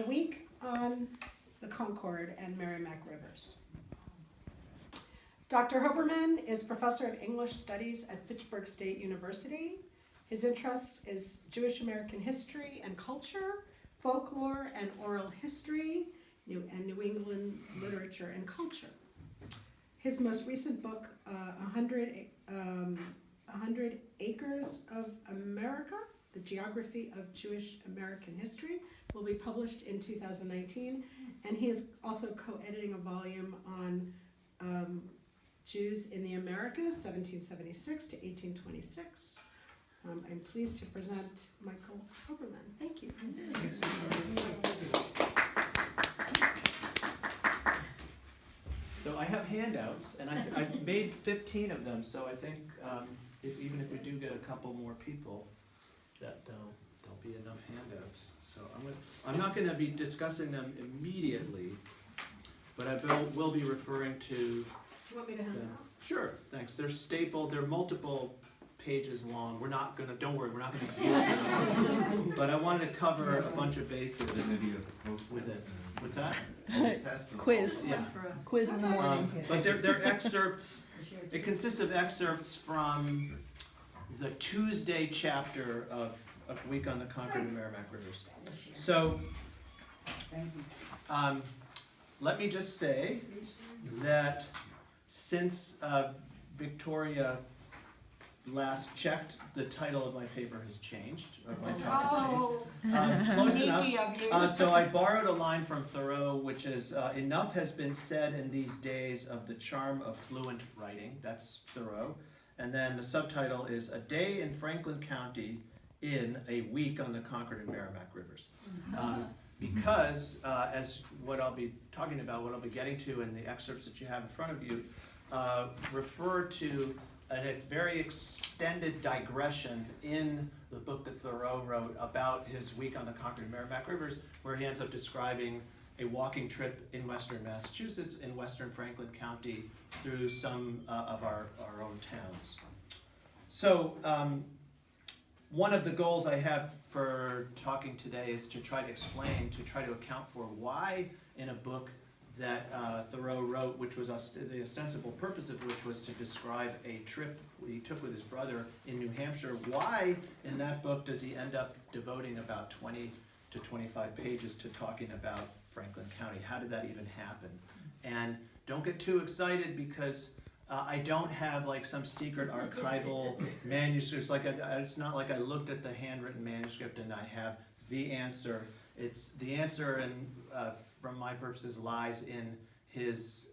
week on the Concord and Merrimack Rivers. Dr. Hoberman is professor of English Studies at Fitchburg State University. His interests is Jewish American history and culture, folklore and oral history, and New England literature and culture. His most recent book, 100 Acres of America, The Geography of Jewish American History, will be published in 2019. And he is also co-editing a volume on Jews in the Americas, 1776 to 1826. I'm pleased to present Michael Hoberman. Thank you. So I have handouts, and I made 15 of them, so I think even if we do get a couple more people, that there'll be enough handouts. So I'm not going to be discussing them immediately, but I will be referring to. Do you want me to hand them out? Sure, thanks. They're stapled. They're multiple pages long. Don't worry, we're not gonna go through them. But I wanted to cover a bunch of bases with it. What's that? Quiz. Yeah. Quiz in the morning. But they're excerpts. It consists of excerpts from the Tuesday chapter of A Week on the Concord and Merrimack Rivers. So, let me just say that since Victoria last checked, the title of my paper has changed, or my talk has changed. Close enough. So I borrowed a line from Thoreau, which is, enough has been said in these days of the charm of fluent writing. That's Thoreau. And then the subtitle is A Day in Franklin County in a Week on the Concord and Merrimack Rivers. Because, as what I'll be talking about, what I'll be getting to in the excerpts that you have in front of you, refer to a very extended digression in the book that Thoreau wrote about his week on the Concord and Merrimack Rivers, where he ends up describing a walking trip in western Massachusetts, in western Franklin County, through some of our own towns. So one of the goals I have for talking today is to try to account for why in a book that Thoreau wrote, which was the ostensible purpose of which was to describe a trip he took with his brother in New Hampshire. Why in that book does he end up devoting about 20 to 25 pages to talking about Franklin County? How did that even happen? And don't get too excited, because I don't have like some secret archival manuscripts. It's not like I looked at the handwritten manuscript and I have the answer. It's the answer, and from my purposes, lies in his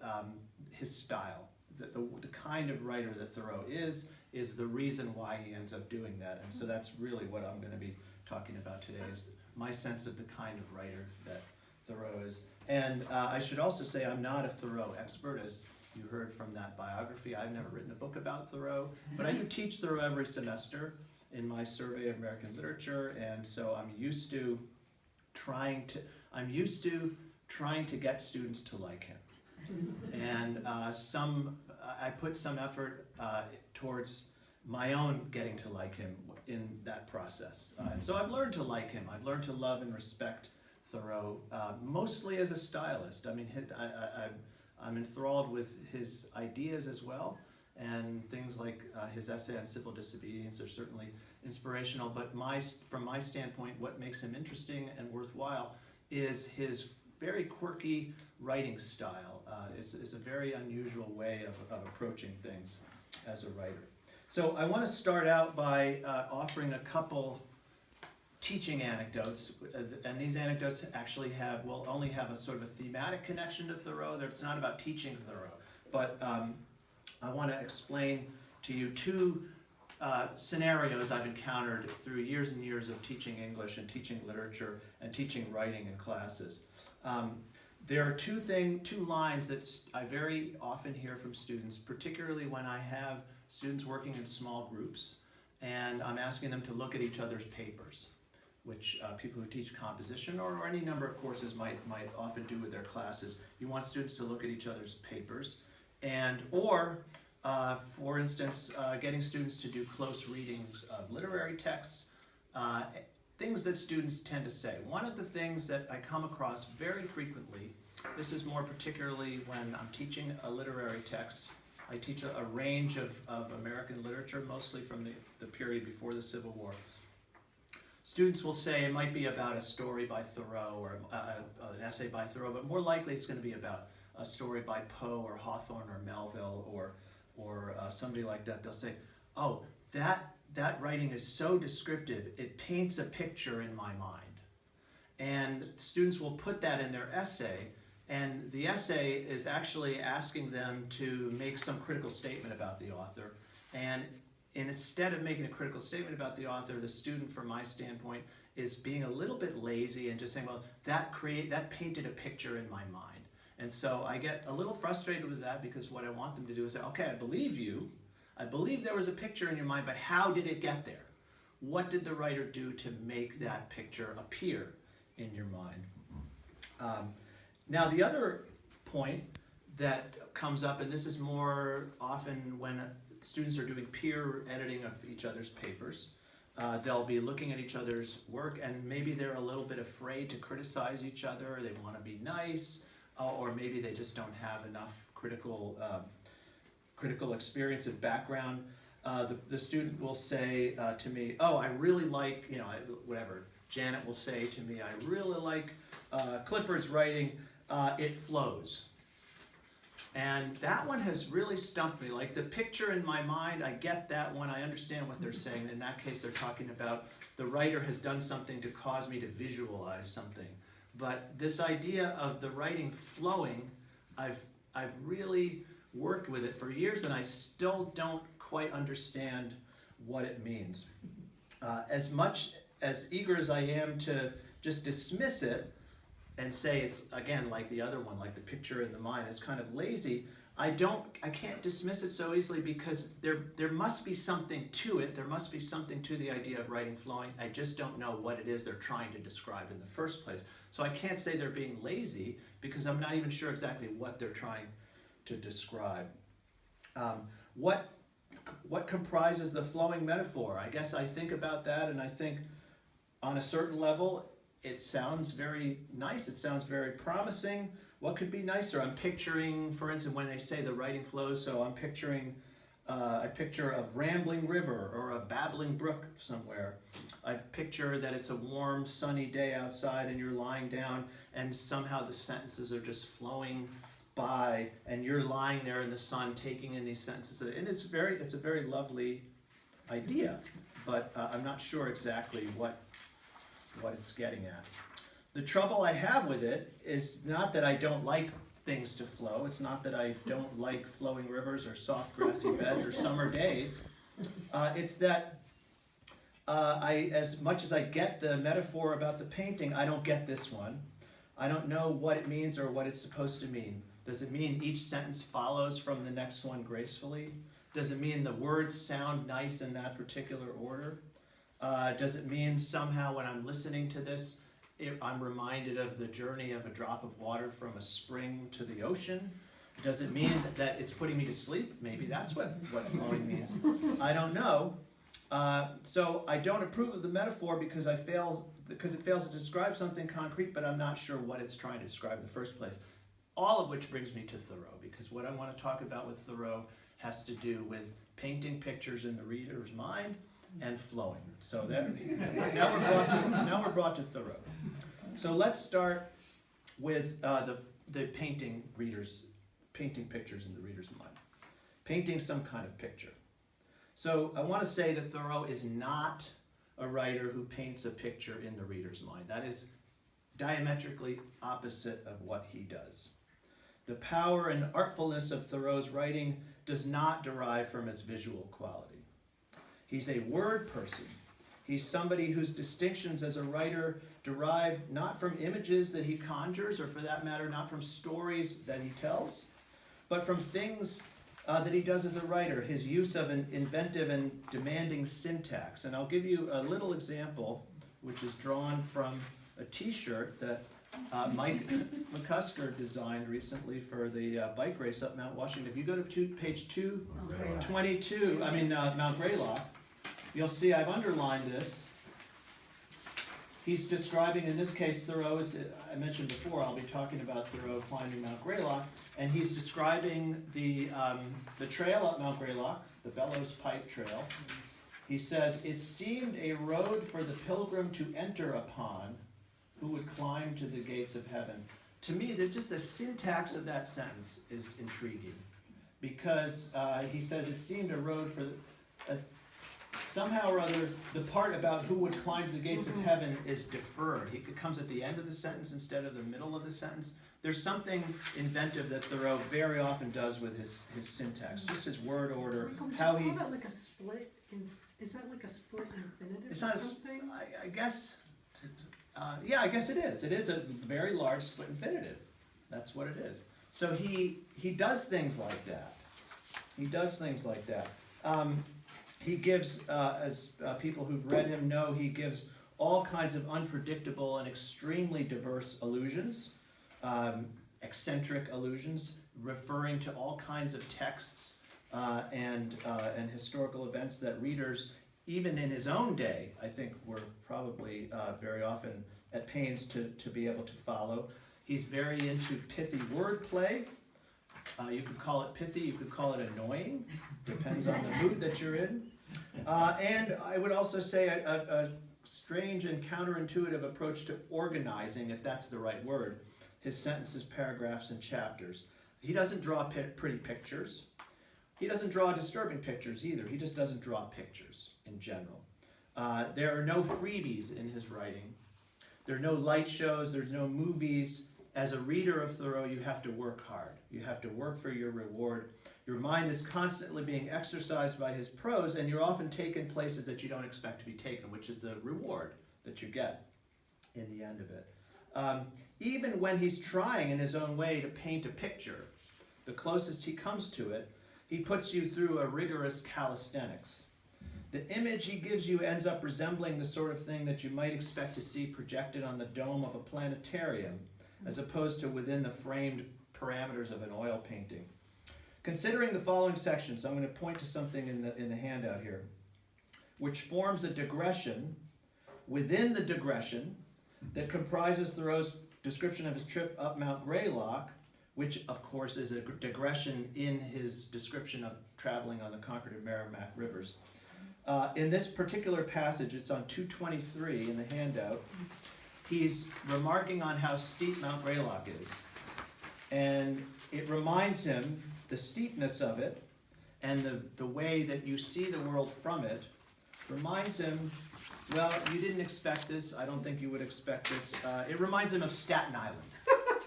style. The kind of writer that Thoreau is the reason why he ends up doing that. And so that's really what I'm going to be talking about today, is my sense of the kind of writer that Thoreau is. And I should also say I'm not a Thoreau expert, as you heard from that biography. I've never written a book about Thoreau, but I do teach Thoreau every semester in my survey of American literature, and so I'm used to trying to get students to like him. And I put some effort towards my own getting to like him in that process. And so I've learned to like him. I've learned to love and respect Thoreau, mostly as a stylist. I mean, I'm enthralled with his ideas as well, and things like his essay on civil disobedience are certainly inspirational, but from my standpoint, what makes him interesting and worthwhile is his very quirky writing style. It's a very unusual way of approaching things as a writer. So I want to start out by offering a couple teaching anecdotes, and these anecdotes actually will only have a sort of a thematic connection to Thoreau. It's not about teaching Thoreau, but I want to explain to you two scenarios I've encountered through years and years of teaching English and teaching literature and teaching writing in classes. There are two lines that I very often hear from students, particularly when I have students working in small groups and I'm asking them to look at each other's papers, which people who teach composition or any number of courses might often do with their classes. You want students to look at each other's papers, or for instance, getting students to do close readings of literary texts, things that students tend to say. One of the things that I come across very frequently, this is more particularly when I'm teaching a literary text. I teach a range of American literature, mostly from the period before the Civil War. Students will say it might be about a story by Thoreau or an essay by Thoreau, but more likely it's going to be about a story by Poe or Hawthorne or Melville or somebody like that. They'll say, oh, that writing is so descriptive, it paints a picture in my mind. And students will put that in their essay, and the essay is actually asking them to make some critical statement about the author. And instead of making a critical statement about the author, the student, from my standpoint, is being a little bit lazy and just saying, well, that painted a picture in my mind. And so I get a little frustrated with that, because what I want them to do is say, okay, I believe you. I believe there was a picture in your mind, but how did it get there? What did the writer do to make that picture appear in your mind? Now, the other point that comes up, and this is more often when students are doing peer editing of each other's papers, they'll be looking at each other's work, and maybe they're a little bit afraid to criticize each other. They want to be nice, or maybe they just don't have enough critical experience and background. The student will say to me, oh, I really like, whatever. Janet will say to me, I really like Clifford's writing, it flows. And that one has really stumped me. Like, the picture in my mind, I get that one, I understand what they're saying. In that case, they're talking about the writer has done something to cause me to visualize something. But this idea of the writing flowing, I've really worked with it for years, and I still don't quite understand what it means. As much as eager as I am to just dismiss it and say it's, again, like the other one, like the picture in the mind, it's kind of lazy, I can't dismiss it so easily, because there must be something to it. There must be something to the idea of writing flowing. I just don't know what it is they're trying to describe in the first place. So I can't say they're being lazy, because I'm not even sure exactly what they're trying to describe. What comprises the flowing metaphor? I guess I think about that, and I think on a certain level it sounds very nice, it sounds very promising. What could be nicer? I'm picturing, for instance, when they say the writing flows, so I'm picturing I picture a rambling river or a babbling brook somewhere. I picture that it's a warm sunny day outside and you're lying down and somehow the sentences are just flowing by, and you're lying there in the sun taking in these sentences, and it's a very lovely idea, but I'm not sure exactly what it's getting at. The trouble I have with it is not that I don't like things to flow. It's not that I don't like flowing rivers or soft grassy beds or summer days. It's that as much as I get the metaphor about the painting, I don't get this one. I don't know what it means or what it's supposed to mean. Does it mean each sentence follows from the next one gracefully? Does it mean the words sound nice in that particular order? Does it mean somehow when I'm listening to this, I'm reminded of the journey of a drop of water from a spring to the ocean? Does it mean that it's putting me to sleep? Maybe that's what flowing means. I don't know. So I don't approve of the metaphor because it fails to describe something concrete, but I'm not sure what it's trying to describe in the first place. All of which brings me to Thoreau, because what I want to talk about with Thoreau has to do with painting pictures in the reader's mind and flowing. So now we're brought to Thoreau. So let's start with the painting pictures in the reader's mind. Painting some kind of picture. So I want to say that Thoreau is not a writer who paints a picture in the reader's mind. That is diametrically opposite of what he does. The power and artfulness of Thoreau's writing does not derive from its visual quality. He's a word person. He's somebody whose distinctions as a writer derive not from images that he conjures, or for that matter, not from stories that he tells, but from things that he does as a writer, his use of an inventive and demanding syntax. And I'll give you a little example, which is drawn from a t-shirt that Mike McCusker designed recently for the bike race up Mount Washington. If you go to page 222, Mount Greylock, you'll see I've underlined this. he's describing, in this case, Thoreau is, I mentioned before, I'll be talking about Thoreau climbing Mount Greylock, and he's describing the trail up Mount Greylock, the Bellows Pike Trail. He says, "It seemed a road for the pilgrim to enter upon, who would climb to the gates of heaven." To me, just the syntax of that sentence is intriguing, because he says it seemed a road for somehow or other, the part about who would climb to the gates of heaven is deferred. It comes at the end of the sentence instead of the middle of the sentence. There's something inventive that Thoreau very often does with his syntax, just his word order, how he... Is that like a split infinitive It's or not something? I guess, yeah, I guess it is. It is a very large split infinitive. That's what it is. So he does things like that. He does things like that. He gives, as people who've read him know, he gives all kinds of unpredictable and extremely diverse allusions, eccentric allusions, referring to all kinds of texts and historical events that readers, even in his own day, I think were probably very often at pains to be able to follow. He's very into pithy wordplay. You could call it pithy, you could call it annoying, depends on the mood that you're in. And I would also say a strange and counterintuitive approach to organizing, if that's the right word, his sentences, paragraphs, and chapters. He doesn't draw pretty pictures. He doesn't draw disturbing pictures either. He just doesn't draw pictures in general. There are no freebies in his writing. There are no light shows, there's no movies. As a reader of Thoreau, you have to work hard. You have to work for your reward. Your mind is constantly being exercised by his prose, and you're often taken places that you don't expect to be taken, which is the reward that you get in the end of it. Even when he's trying in his own way to paint a picture, the closest he comes to it, he puts you through a rigorous calisthenics. The image he gives you ends up resembling the sort of thing that you might expect to see projected on the dome of a planetarium, as opposed to within the framed parameters of an oil painting. Considering the following section, so I'm going to point to something in the handout here, which forms a digression within the digression that comprises Thoreau's description of his trip up Mount Greylock, which of course is a digression in his description of traveling on the Concord and Merrimack Rivers. In this particular passage, it's on 223 in the handout, he's remarking on how steep Mount Greylock is. And it reminds him, the steepness of it, and the way that you see the world from it, reminds him, well, you didn't expect this, I don't think you would expect this. It reminds him of Staten Island.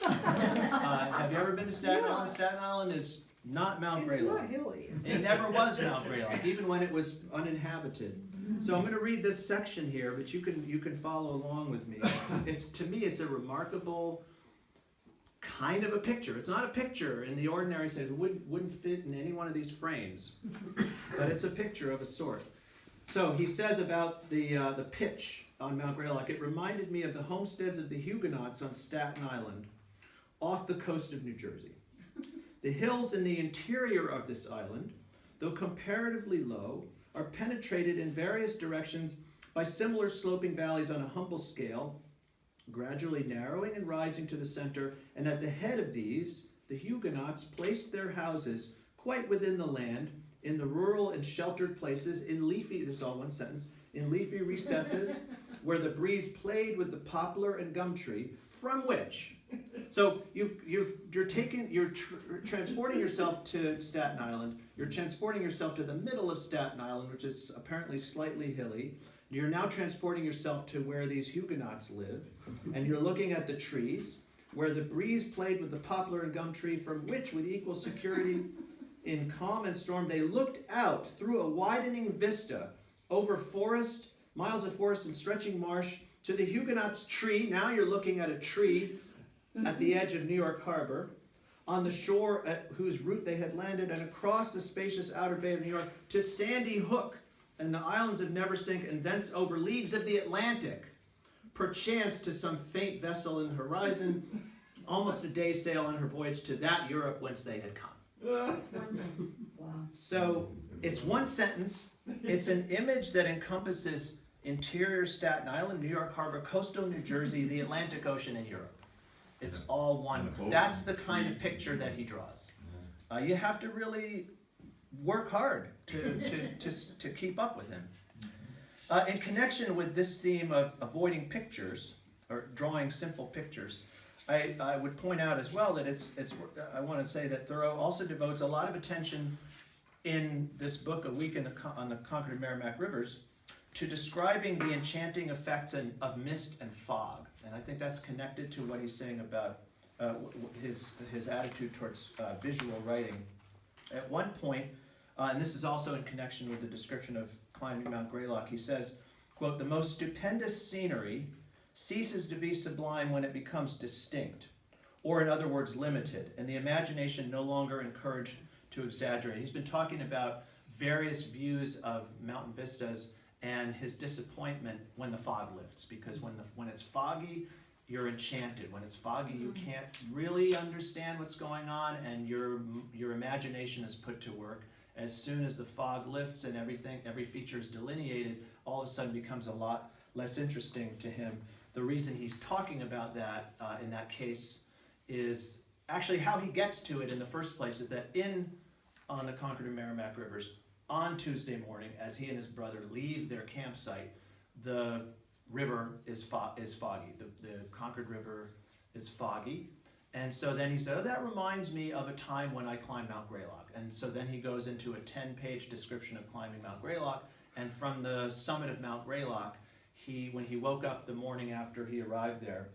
Have you ever been to Staten Island? Staten Island is not Mount Greylock. It's not hilly, is It never was Mount Greylock, even when it was uninhabited. So I'm going to read this section here, but you can follow along with me. To me, it's a remarkable kind of a picture. It's not a picture in the ordinary sense. It wouldn't fit in any one of these frames, but it's a picture of a sort. So he says about the pitch on Mount Greylock, it reminded me of the homesteads of the Huguenots on Staten Island, off the coast of New Jersey. The hills in the interior of this island, though comparatively low, are penetrated in various directions by similar sloping valleys on a humble scale, gradually narrowing and rising to the center, and at the head of these, the Huguenots placed their houses quite within the land, in the rural and sheltered places, in leafy, this is all one sentence, in leafy recesses, where the breeze played with the poplar and gum tree, from which, so you're transporting yourself to Staten Island, you're transporting yourself to the middle of Staten Island, which is apparently slightly hilly. You're now transporting yourself to where these Huguenots live, and you're looking at the trees, where the breeze played with the poplar and gum tree, from which, with equal security, in calm and storm, they looked out through a widening vista over forest, miles of forest and stretching marsh, to the Huguenots' tree. Now you're looking at a tree at the edge of New York Harbor, on the shore at whose route they had landed, and across the spacious outer bay of New York to Sandy Hook and the islands of Neversink, and thence over leagues of the Atlantic, perchance to some faint vessel in the horizon, almost a day's sail on her voyage to that Europe whence they had come. Wow. So it's one sentence. It's an image that encompasses interior Staten Island, New York Harbor, coastal New Jersey, the Atlantic Ocean, and Europe. It's all one. That's the kind of picture that he draws. You have to really work hard to keep up with him. In connection with this theme of avoiding pictures, or drawing simple pictures, I would point out as well that I want to say that Thoreau also devotes a lot of attention in this book, A Week on the Concord and Merrimack Rivers, to describing the enchanting effects of mist and fog. And I think that's connected to what he's saying about his attitude towards visual writing. At one point, and this is also in connection with the description of climbing Mount Greylock, he says, quote, "The most stupendous scenery ceases to be sublime when it becomes distinct, or in other words, limited, and the imagination no longer encouraged to exaggerate." He's been talking about various views of mountain vistas and his disappointment when the fog lifts, because when it's foggy, you're enchanted. When it's foggy, you can't really understand what's going on, and your imagination is put to work. As soon as the fog lifts and every feature is delineated, all of a sudden becomes a lot less interesting to him. The reason he's talking about that in that case is actually how he gets to it in the first place, is that on the Concord and Merrimack Rivers, on Tuesday morning, as he and his brother leave their campsite, the river is foggy. The Concord River is foggy. And so then he said, "Oh, that reminds me of a time when I climbed Mount Greylock." And so then he goes into a 10-page description of climbing Mount Greylock. And from the summit of Mount Greylock, when he woke up the morning after he arrived there,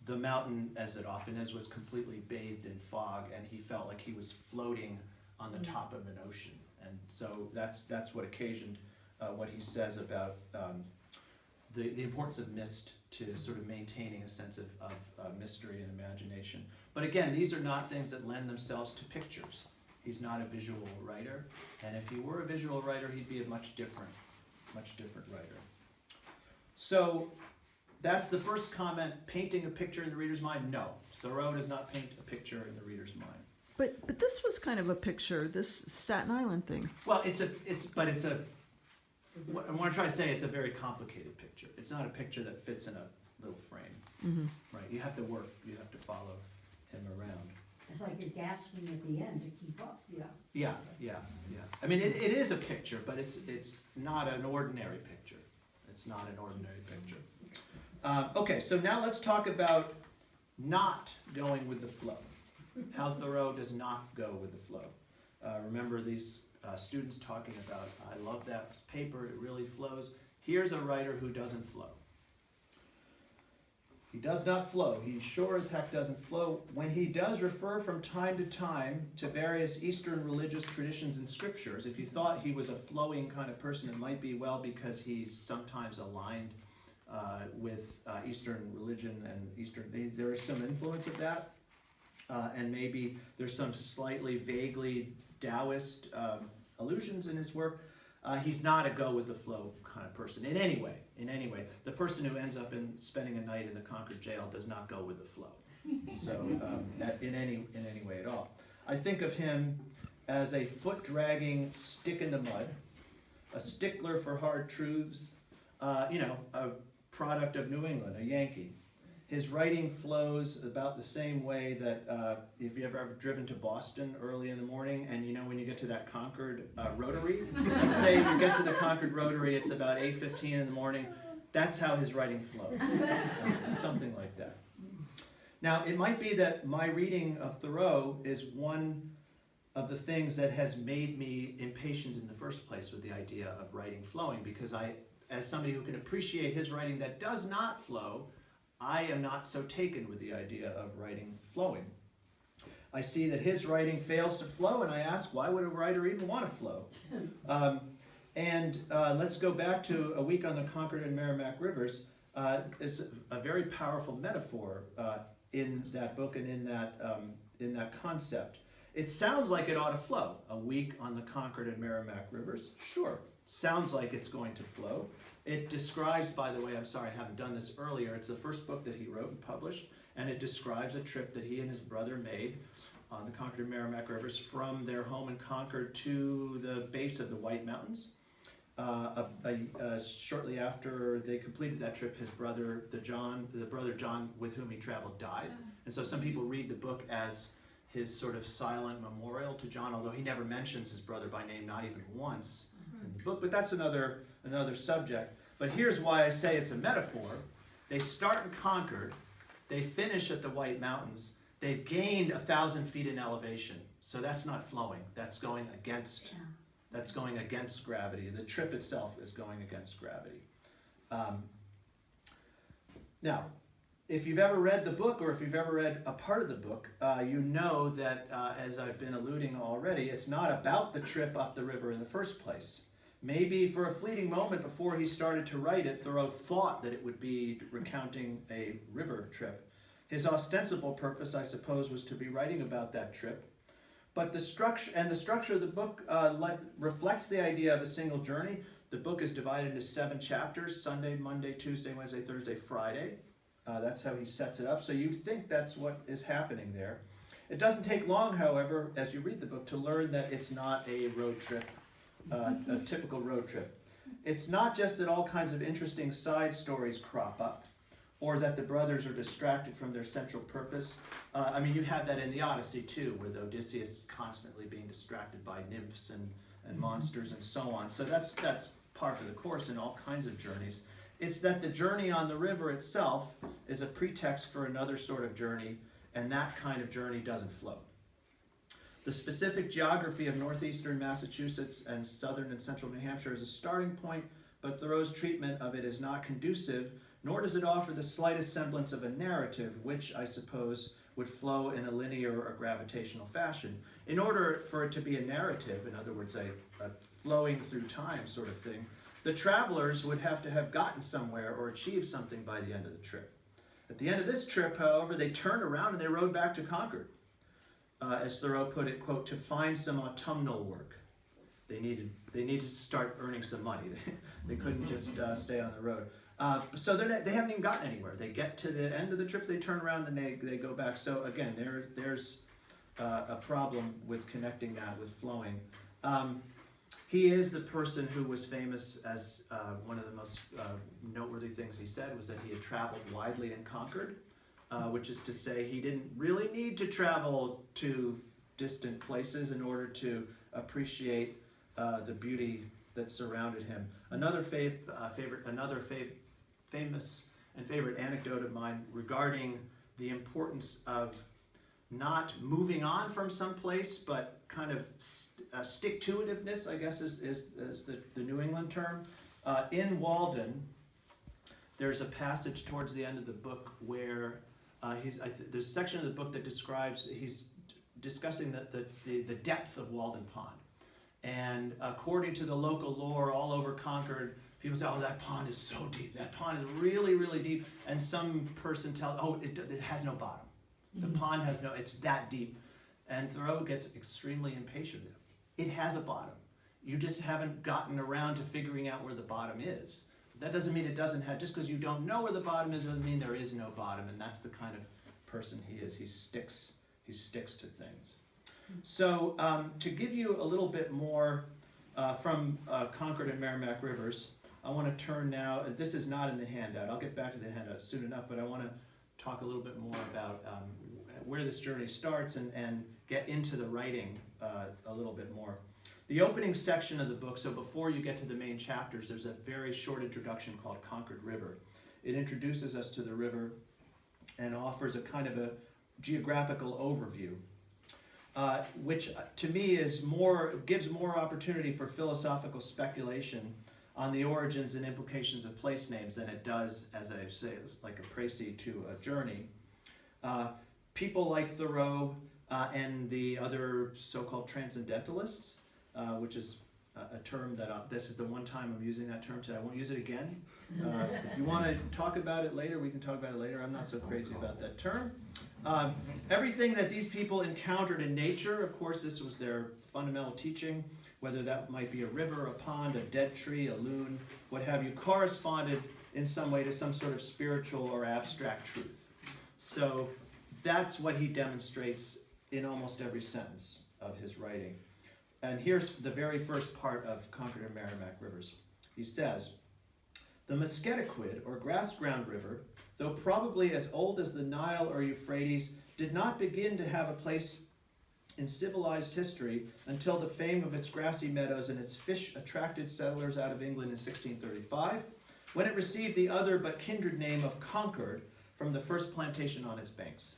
the mountain, as it often is, was completely bathed in fog, and he felt like he was floating on the top of an ocean. And so that's what occasioned what he says about the importance of mist to sort of maintaining a sense of mystery and imagination. But again, these are not things that lend themselves to pictures. He's not a visual writer, and if he were a visual writer, he'd be a much different writer. So that's the first comment. Painting a picture in the reader's mind? No, Thoreau does not paint a picture in the reader's mind. But this was kind of a picture, this Staten Island thing. Well, what I want to try to say, it's a very complicated picture. It's not a picture that fits in a little frame, right? You have to work, you have to follow him around. It's like you're gasping at the end to keep up, Yeah. I mean, it is a picture, but it's not an ordinary picture. It's not an ordinary picture. Okay, so now let's talk about not going with the flow. How Thoreau does not go with the flow. Remember these students talking about, "I love that paper, it really flows." Here's a writer who doesn't flow. He does not flow. He sure as heck doesn't flow. When he does refer from time to time to various Eastern religious traditions and scriptures, if you thought he was a flowing kind of person, it might be because he's sometimes aligned with Eastern religion and there is some influence of that. And maybe there's some slightly vaguely Taoist allusions in his work. He's not a go-with-the-flow kind of person in any way. The person who ends up spending a night in the Concord jail does not go with the flow. So in any way at all. I think of him as a foot-dragging stick in the mud, a stickler for hard truths, a product of New England, a Yankee. His writing flows about the same way that if you've ever driven to Boston early in the morning, and when you get to that Concord Rotary, let's say you get to the Concord Rotary, it's about 8:15 in the morning. That's how his writing flows, something like that. Now, it might be that my reading of Thoreau is one of the things that has made me impatient in the first place with the idea of writing flowing, because as somebody who can appreciate his writing that does not flow, I am not so taken with the idea of writing flowing. I see that his writing fails to flow, and I ask, why would a writer even want to flow? Let's go back to A Week on the Concord and Merrimack Rivers. It's a very powerful metaphor in that book and in that concept. It sounds like it ought to flow. A week on the Concord and Merrimack Rivers, sure. Sounds like it's going to flow. It describes, by the way, I'm sorry I haven't done this earlier, it's the first book that he wrote and published, and it describes a trip that he and his brother made on the Concord and Merrimack Rivers from their home in Concord to the base of the White Mountains. Shortly after they completed that trip, his brother, the brother John with whom he traveled, died. And so some people read the book as his sort of silent memorial to John, although he never mentions his brother by name, not even once in the book. But that's another subject. But here's why I say it's a metaphor. They start in Concord, they finish at the White Mountains, they've gained 1,000 feet in elevation. So that's not flowing, that's going against gravity. The trip itself is going against gravity. Now, if you've ever read the book, or if you've ever read a part of the book, you know that, as I've been alluding already, it's not about the trip up the river in the first place. Maybe for a fleeting moment before he started to write it, Thoreau thought that it would be recounting a river trip. His ostensible purpose, I suppose, was to be writing about that trip. But the structure of the book reflects the idea of a single journey. The book is divided into 7 chapters: Sunday, Monday, Tuesday, Wednesday, Thursday, Friday. That's how he sets it up. So you think that's what is happening there. It doesn't take long, however, as you read the book, to learn that it's not a road trip, a typical road trip. It's not just that all kinds of interesting side stories crop up, or that the brothers are distracted from their central purpose. I mean, you have that in the Odyssey too, with Odysseus is constantly being distracted by nymphs and monsters and so on. So that's par for the course in all kinds of journeys. It's that the journey on the river itself is a pretext for another sort of journey, and that kind of journey doesn't flow. The specific geography of northeastern Massachusetts and southern and central New Hampshire is a starting point, but Thoreau's treatment of it is not conducive, nor does it offer the slightest semblance of a narrative, which I suppose would flow in a linear or gravitational fashion. In order for it to be a narrative, in other words, a flowing through time sort of thing, the travelers would have to have gotten somewhere or achieved something by the end of the trip. At the end of this trip, however, they turned around and they rode back to Concord. As Thoreau put it, quote, to find some autumnal work. They needed to start earning some money. They couldn't just stay on the road. So they haven't even gotten anywhere. They get to the end of the trip, they turn around and they go back. So again, there's a problem with connecting that with flowing. He is the person who was famous as one of the most noteworthy things he said was that he had traveled widely and conquered, which is to say he didn't really need to travel to distant places in order to appreciate the beauty that surrounded him. Another famous and favorite anecdote of mine regarding the importance of not moving on from some place, but kind of stick-to-itiveness, I guess is the New England term. In Walden, there's a passage towards the end of the book where there's a section of the book that he's discussing the depth of Walden Pond. And according to the local lore all over Concord, people say, oh, that pond is so deep. That pond is really, really deep. And some person tells, oh, it has no bottom. The pond has it's that deep. And Thoreau gets extremely impatient. It has a bottom. You just haven't gotten around to figuring out where the bottom is. That doesn't mean it doesn't have, just because you don't know where the bottom is doesn't mean there is no bottom. And that's the kind of person he is. He sticks to things. So to give you a little bit more from Concord and Merrimack Rivers, I want to turn now, this is not in the handout, I'll get back to the handout soon enough, but I want to talk a little bit more about where this journey starts and get into the writing a little bit more. The opening section of the book, so before you get to the main chapters, there's a very short introduction called Concord River. It introduces us to the river and offers a kind of a geographical overview. Which to me gives more opportunity for philosophical speculation on the origins and implications of place names than it does, as I say, like a précis to a journey. People like Thoreau and the other so-called transcendentalists, which is a term that this is the one time I'm using that term today. I won't use it again. If you want to talk about it later, we can talk about it later. I'm not so crazy about that term. Everything that these people encountered in nature, of course, this was their fundamental teaching, whether that might be a river, a pond, a dead tree, a loon, what have you, corresponded in some way to some sort of spiritual or abstract truth. So that's what he demonstrates in almost every sentence of his writing. And here's the very first part of Concord and Merrimack Rivers. He says, "The Musketaquid, or grass-ground river, though probably as old as the Nile or Euphrates, did not begin to have a place in civilized history until the fame of its grassy meadows and its fish attracted settlers out of England in 1635, when it received the other but kindred name of Concord from the first plantation on its banks.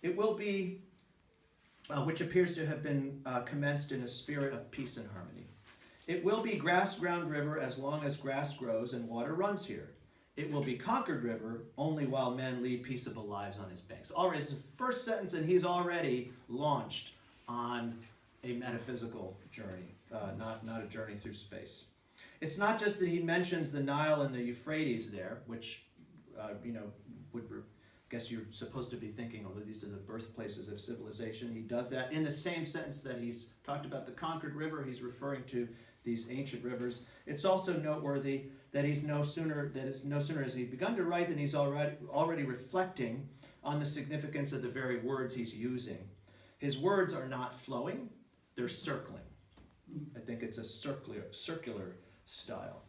It will be, which appears to have been commenced in a spirit of peace and harmony. It will be grass-ground river as long as grass grows and water runs here. It will be Concord River only while men lead peaceable lives on its banks." Already, it's the first sentence, and he's already launched on a metaphysical journey, not a journey through space. It's not just that he mentions the Nile and the Euphrates there, which, I guess you're supposed to be thinking, oh, these are the birthplaces of civilization. He does that in the same sentence that he's talked about the Concord River. He's referring to these ancient rivers. It's also noteworthy that no sooner has he begun to write than he's already reflecting on the significance of the very words he's using. His words are not flowing, they're circling. I think it's a circular style.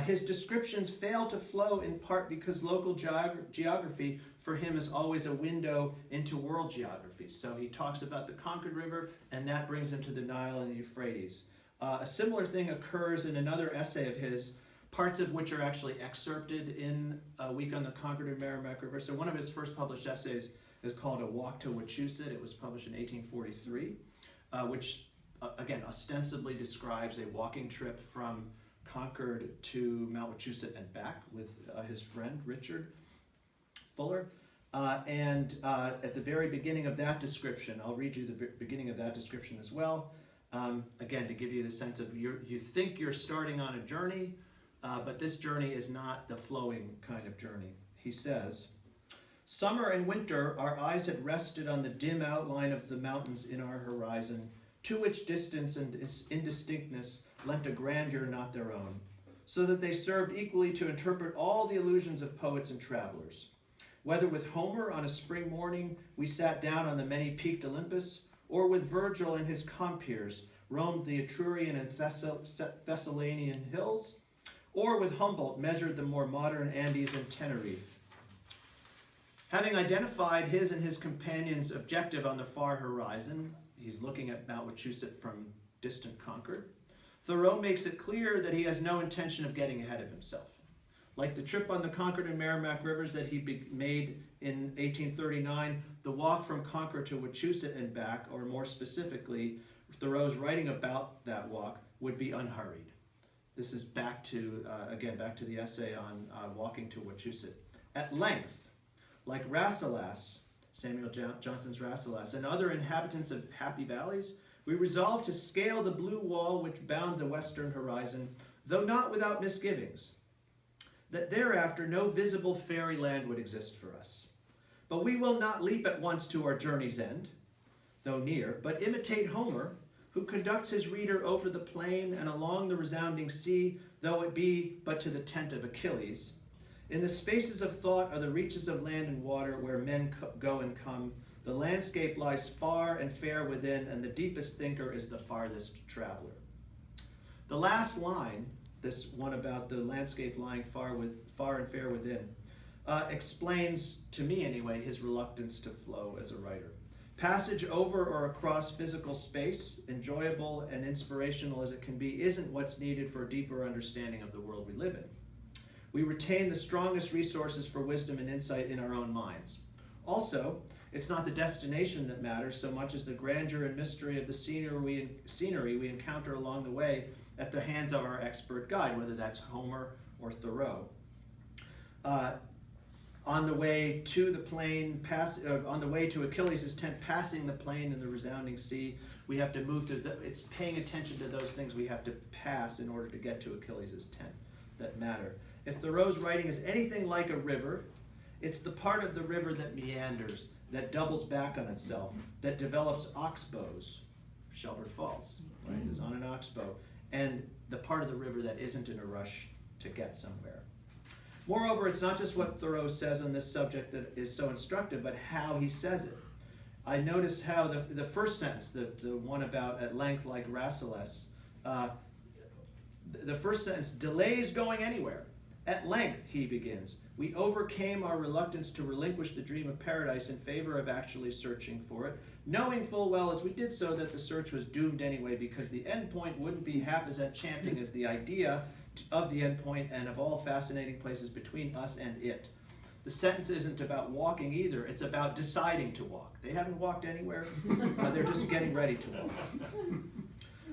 His descriptions fail to flow in part because local geography for him is always a window into world geography. So he talks about the Concord River, and that brings him to the Nile and the Euphrates. A similar thing occurs in another essay of his, parts of which are actually excerpted in A Week on the Concord and Merrimack Rivers. So one of his first published essays is called A Walk to Wachusett. It was published in 1843, which, again, ostensibly describes a walking trip from Concord to Mount Wachusett and back with his friend Richard Fuller. And at the very beginning of that description, I'll read you the beginning of that description as well. Again, to give you the sense of you think you're starting on a journey, but this journey is not the flowing kind of journey. He says, "Summer and winter, our eyes had rested on the dim outline of the mountains in our horizon, to which distance and indistinctness lent a grandeur not their own, so that they served equally to interpret all the illusions of poets and travelers. Whether with Homer on a spring morning we sat down on the many-peaked Olympus, or with Virgil and his compeers roamed the Etrurian and Thessalian hills, or with Humboldt measured the more modern Andes and Tenerife. Having identified his and his companions' objective on the far horizon," he's looking at Mount Wachusett from distant Concord, "Thoreau makes it clear that he has no intention of getting ahead of himself. Like the trip on the Concord and Merrimack Rivers that he made in 1839, the walk from Concord to Wachusett and back, or more specifically, Thoreau's writing about that walk, would be unhurried." This is back to the essay on walking to Wachusett. "At length, like Rasselas, Samuel Johnson's Rasselas, and other inhabitants of happy valleys, we resolved to scale the blue wall which bound the western horizon, though not without misgivings, that thereafter no visible fairyland would exist for us. But we will not leap at once to our journey's end, though near, but imitate Homer, who conducts his reader over the plain and along the resounding sea, though it be but to the tent of Achilles. In the spaces of thought are the reaches of land and water where men go and come. The landscape lies far and fair within, and the deepest thinker is the farthest traveler." The last line, this one about the landscape lying far and fair within, explains, to me anyway, his reluctance to flow as a writer. Passage over or across physical space, enjoyable and inspirational as it can be, isn't what's needed for a deeper understanding of the world we live in. We retain the strongest resources for wisdom and insight in our own minds. Also, it's not the destination that matters so much as the grandeur and mystery of the scenery we encounter along the way at the hands of our expert guide, whether that's Homer or Thoreau. On the way to the plain, on the way to Achilles' tent, passing the plain and the resounding sea, we have to move through. It's paying attention to those things we have to pass in order to get to Achilles' tent that matter. If Thoreau's writing is anything like a river, it's the part of the river that meanders, that doubles back on itself, that develops oxbows. Shelburne Falls, right, is on an oxbow, and the part of the river that isn't in a rush to get somewhere. Moreover, it's not just what Thoreau says on this subject that is so instructive, but how he says it. I noticed how the first sentence, the one about at length like Rasselas, The first sentence, delays going anywhere. At length, he begins, we overcame our reluctance to relinquish the dream of paradise in favor of actually searching for it, knowing full well as we did so that the search was doomed anyway because the end point wouldn't be half as enchanting as the idea of the end point and of all fascinating places between us and it. The sentence isn't about walking either, it's about deciding to walk. They haven't walked anywhere, they're just getting ready to walk.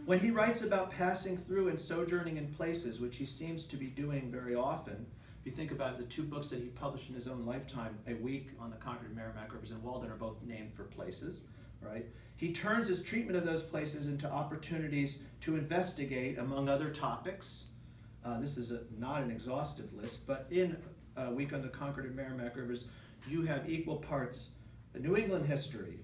When he writes about passing through and sojourning in places, which he seems to be doing very often, if you think about it, the two books that he published in his own lifetime, A Week on the Concord and Merrimack Rivers and Walden, are both named for places, right? He turns his treatment of those places into opportunities to investigate, among other topics. This is not an exhaustive list, but in A Week on the Concord and Merrimack Rivers, you have equal parts New England history,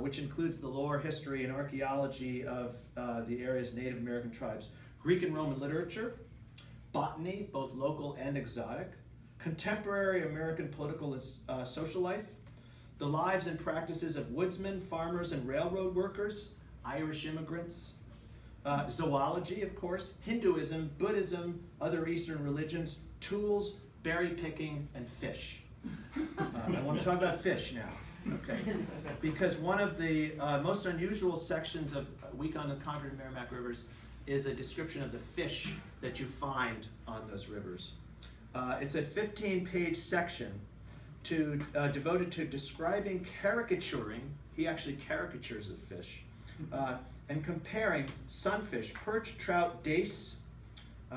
which includes the lore, history, and archaeology of the area's Native American tribes, Greek and Roman literature, botany, both local and exotic, contemporary American political and social life, the lives and practices of woodsmen, farmers, and railroad workers, Irish immigrants, zoology, of course, Hinduism, Buddhism, other Eastern religions, tools, berry picking, and fish. I want to talk about fish now. Okay, because one of the most unusual sections of A Week on the Concord and Merrimack Rivers is a description of the fish that you find on those rivers. It's a 15-page section devoted to describing, caricaturing, he actually caricatures of fish, and comparing sunfish, perch, trout, dace,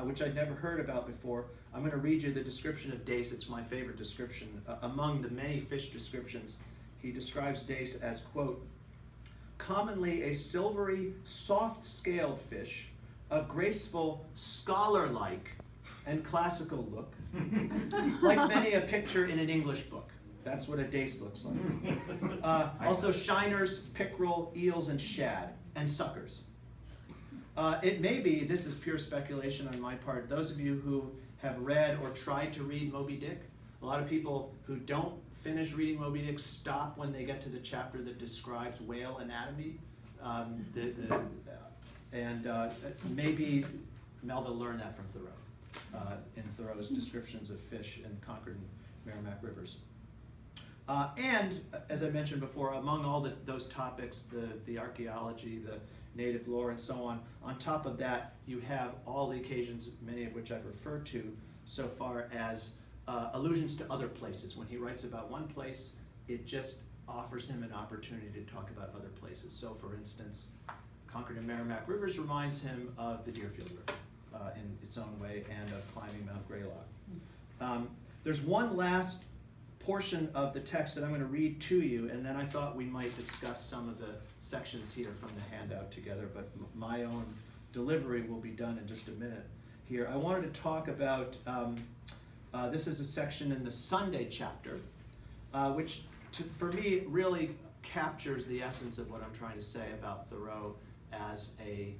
which I'd never heard about before. I'm going to read you the description of dace. It's my favorite description. Among the many fish descriptions, he describes dace as, quote, commonly a silvery, soft-scaled fish of graceful, scholar-like, and classical look, like many a picture in an English book. That's what a dace looks like. Also shiners, pickerel, eels, and shad, and suckers. It may be, this is pure speculation on my part, those of you who have read or tried to read Moby Dick, a lot of people who don't finish reading Moby Dick stop when they get to the chapter that describes whale anatomy. Maybe Melville learned that from Thoreau, in Thoreau's descriptions of fish in Concord and Merrimack Rivers. And, as I mentioned before, among all those topics, the archaeology, the native lore, and so on top of that, you have all the occasions, many of which I've referred to so far, as allusions to other places. When he writes about one place, it just offers him an opportunity to talk about other places. So, for instance, Concord and Merrimack Rivers reminds him of the Deerfield River in its own way, and of climbing Mount Greylock. There's one last portion of the text that I'm going to read to you, and then I thought we might discuss some of the sections here from the handout together, but my own delivery will be done in just a minute here. I wanted to talk about, this is a section in the Sunday chapter, which for me really captures the essence of what I'm trying to say about Thoreau as a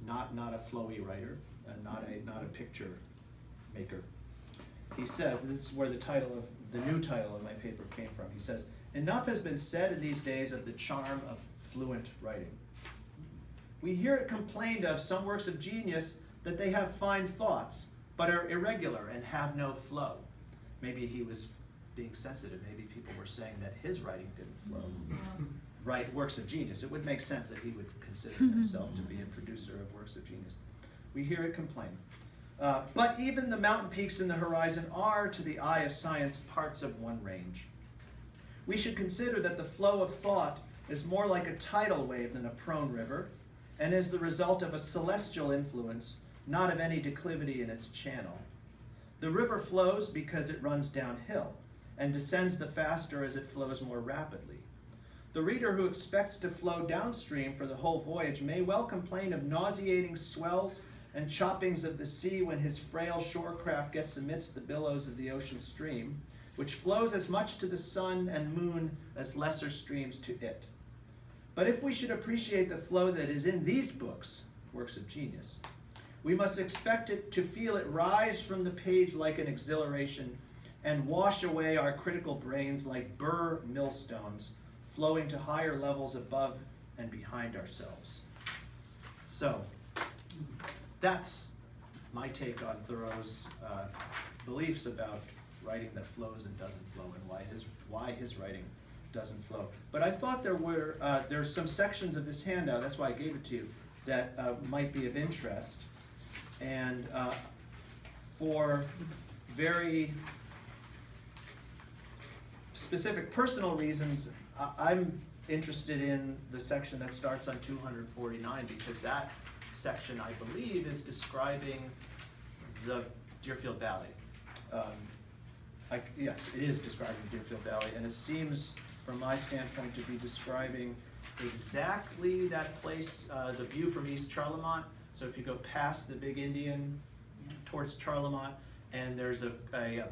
not a flowy writer, and not a picture maker. He says, and this is where the new title of my paper came from. He says, enough has been said in these days of the charm of fluent writing. We hear it complained of some works of genius that they have fine thoughts, but are irregular and have no flow. Maybe he was being sensitive. Maybe people were saying that his writing didn't flow. Write works of genius. It would make sense that he would consider himself to be a producer of works of genius. We hear it complain. But even the mountain peaks in the horizon are, to the eye of science, parts of one range. We should consider that the flow of thought is more like a tidal wave than a prone river, and is the result of a celestial influence, not of any declivity in its channel. The river flows because it runs downhill, and descends the faster as it flows more rapidly. The reader who expects to flow downstream for the whole voyage may well complain of nauseating swells and choppings of the sea when his frail shorecraft gets amidst the billows of the ocean stream, which flows as much to the sun and moon as lesser streams to it. But if we should appreciate the flow that is in these books, works of genius, we must expect it to feel it rise from the page like an exhilaration and wash away our critical brains like burr millstones, flowing to higher levels above and behind ourselves. So, that's my take on Thoreau's beliefs about writing that flows and doesn't flow, and why his writing doesn't flow. But I thought there's some sections of this handout, that's why I gave it to you, that might be of interest. And for very specific personal reasons, I'm interested in the section that starts on 249, because that section, I believe, is describing the Deerfield Valley. Yes, it is describing Deerfield Valley, and it seems, from my standpoint, to be describing exactly that place, the view from East Charlemont. So if you go past the Big Indian towards Charlemont, and there's a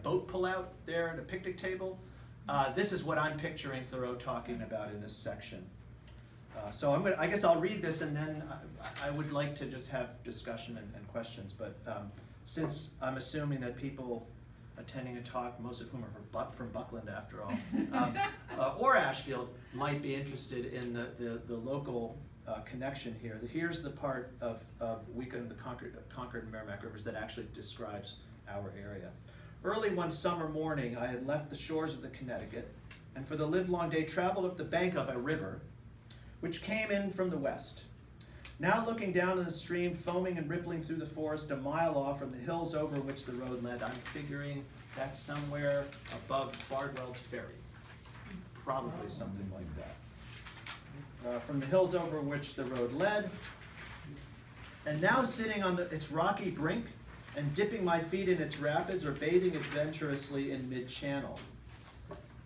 boat pullout there and a picnic table, this is what I'm picturing Thoreau talking about in this section. So I guess I'll read this, and then I would like to just have discussion and questions. But since I'm assuming that people attending a talk, most of whom are from Buckland after all, or Ashfield, might be interested in the local connection here. Here's the part of Weekend the Concord and Merrimack Rivers that actually describes our area. Early one summer morning, I had left the shores of the Connecticut, and for the livelong day traveled up the bank of a river, which came in from the west. Now looking down on the stream, foaming and rippling through the forest a mile off from the hills over which the road led, I'm figuring that's somewhere above Bardwell's Ferry. Probably something like that. From the hills over which the road led, and now sitting on its rocky brink and dipping my feet in its rapids or bathing adventurously in mid-channel.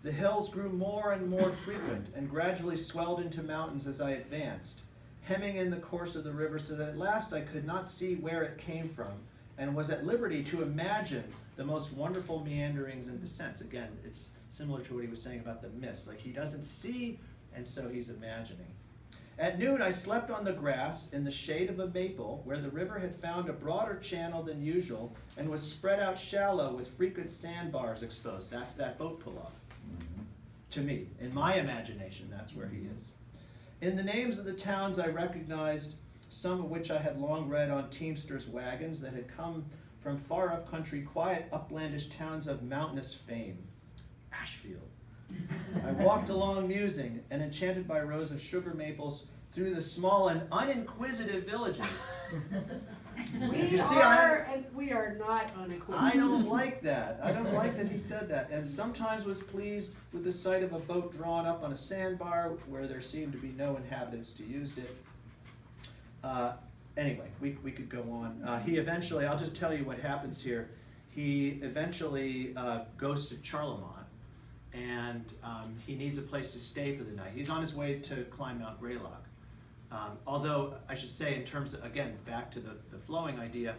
The hills grew more and more frequent and gradually swelled into mountains as I advanced, hemming in the course of the river so that at last I could not see where it came from and was at liberty to imagine the most wonderful meanderings and descents. Again, it's similar to what he was saying about the mist. Like, he doesn't see, and so he's imagining. At noon, I slept on the grass in the shade of a maple where the river had found a broader channel than usual and was spread out shallow with frequent sandbars exposed. That's that boat pull-off. To me, in my imagination, that's where he is. In the names of the towns, I recognized some of which I had long read on teamsters' wagons that had come from far up country, quiet, uplandish towns of mountainous fame. Ashfield. I walked along musing and enchanted by rows of sugar maples through the small and uninquisitive villages. We are not uninquisitive. I don't like that. I don't like that he said that. And sometimes was pleased with the sight of a boat drawn up on a sandbar where there seemed to be no inhabitants to use it. Anyway, we could go on. He eventually, I'll just tell you what happens here. He eventually goes to Charlemont, and he needs a place to stay for the night. He's on his way to climb Mount Greylock. Although, I should say, in terms of, again, back to the flowing idea,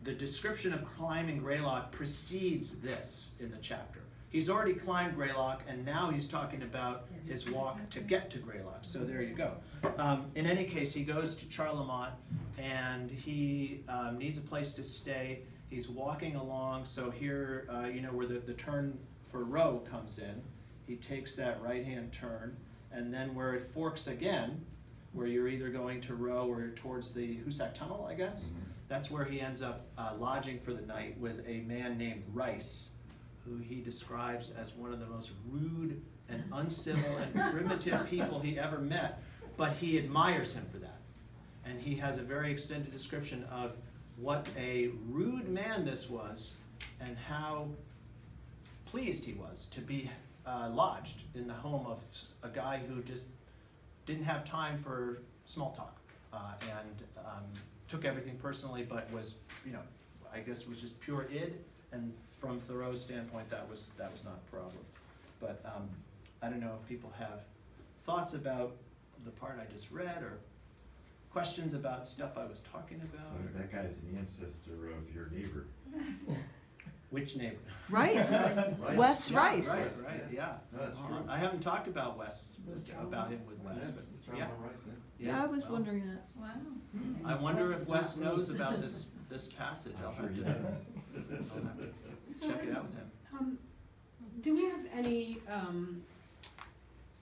the description of climbing Greylock precedes this in the chapter. He's already climbed Greylock, and now he's talking about his walk to get to Greylock. So there you go. In any case, he goes to Charlemont, and he needs a place to stay. He's walking along, so here, where the turn for Row comes in, he takes that right-hand turn, and then where it forks again, where you're either going to Row or towards the Hoosac Tunnel, I guess, that's where he ends up lodging for the night with a man named Rice, who he describes as one of the most rude and uncivil and primitive people he ever met, but he admires him for that. And he has a very extended description of what a rude man this was and how pleased he was to be lodged in the home of a guy who just didn't have time for small talk and took everything personally, but was, I guess was just pure id. And from Thoreau's standpoint, that was not a problem. But I don't know if people have thoughts about the part I just read or questions about stuff I was talking about. So that guy's an ancestor of your neighbor. Which neighbor? Rice, Rice. Wes Yeah, Rice. Right, yeah. No, that's true. I haven't talked about Wes, about him with Wes, but yeah. Yeah, I was well, wondering that. Wow. I wonder if Wes knows about this passage. I'll I'm sure have he to does. check it out with him. Do we have any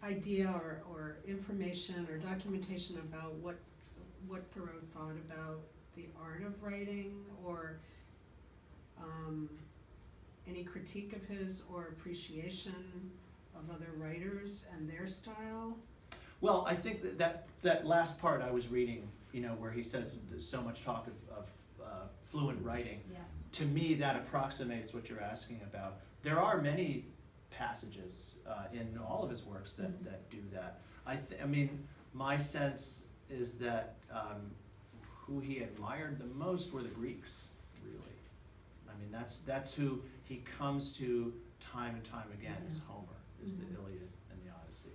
idea or information or documentation about what Thoreau thought about the art of writing, or any critique of his or appreciation of other writers and their style? Well, I think that last part I was reading, you know, where he says there's so much talk of fluent writing. Yeah. To me, that approximates what you're asking about. There are many passages in all of his works that do that. I mean, my sense is that who he admired the most were the Greeks, really. I mean, that's who he comes to time and time again, is Homer, is the Iliad and the Odyssey.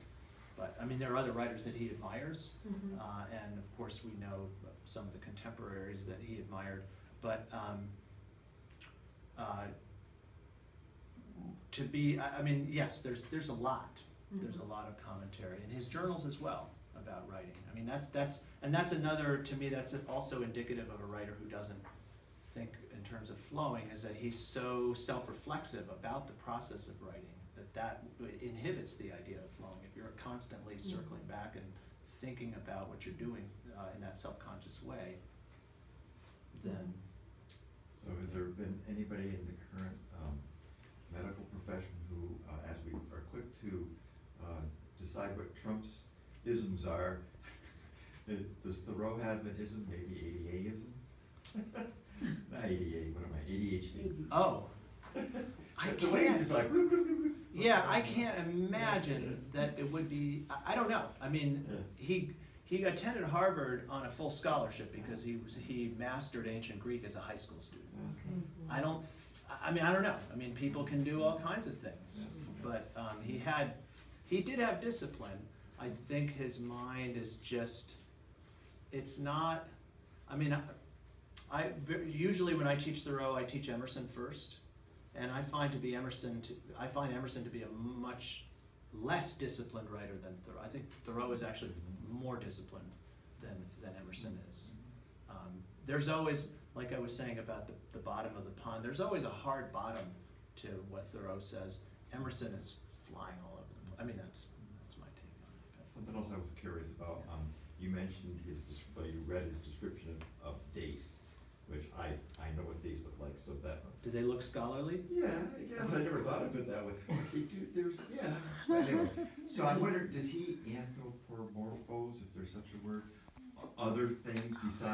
But, I mean, there are other writers that he admires, and of course we know some of the contemporaries that he admired. But to be, I mean, yes, there's a lot. There's a lot of commentary in his journals as well about writing. I mean, that's another, to me, that's also indicative of a writer who doesn't think in terms of flowing, is that he's so self-reflexive about the process of writing that inhibits the idea of flowing. If you're constantly circling back and thinking about what you're doing in that self-conscious way, then. So has there been anybody in the current medical profession who, as we are quick to decide what Trump's isms are, does Thoreau have an ism, maybe ADA-ism? Not ADA, what am I, ADHD? Oh, The way he's like, bloop, bloop, bloop, bloop. yeah, I can't imagine that it would be, I don't know. I mean, he attended Harvard on a full scholarship because he mastered ancient Greek as a high school student. I don't know. I mean, people can do all kinds of things, but he did have discipline. I think his mind is just, it's not, I mean, usually when I teach Thoreau, I teach Emerson first, and I find Emerson to be a much less disciplined writer than Thoreau. I think Thoreau is actually more disciplined than Emerson is. There's always, like I was saying about the bottom of the pond, there's always a hard bottom to what Thoreau says. Emerson is flying all over them. I mean, that's my take on it. Something else I was curious about, you mentioned you read his description of dace, which I know what dace look like, so that. Do they look scholarly? Yeah, I guess I never thought of it that way. Yeah. But anyway, so I wonder, does he anthropomorphose, if there's such a word, other things besides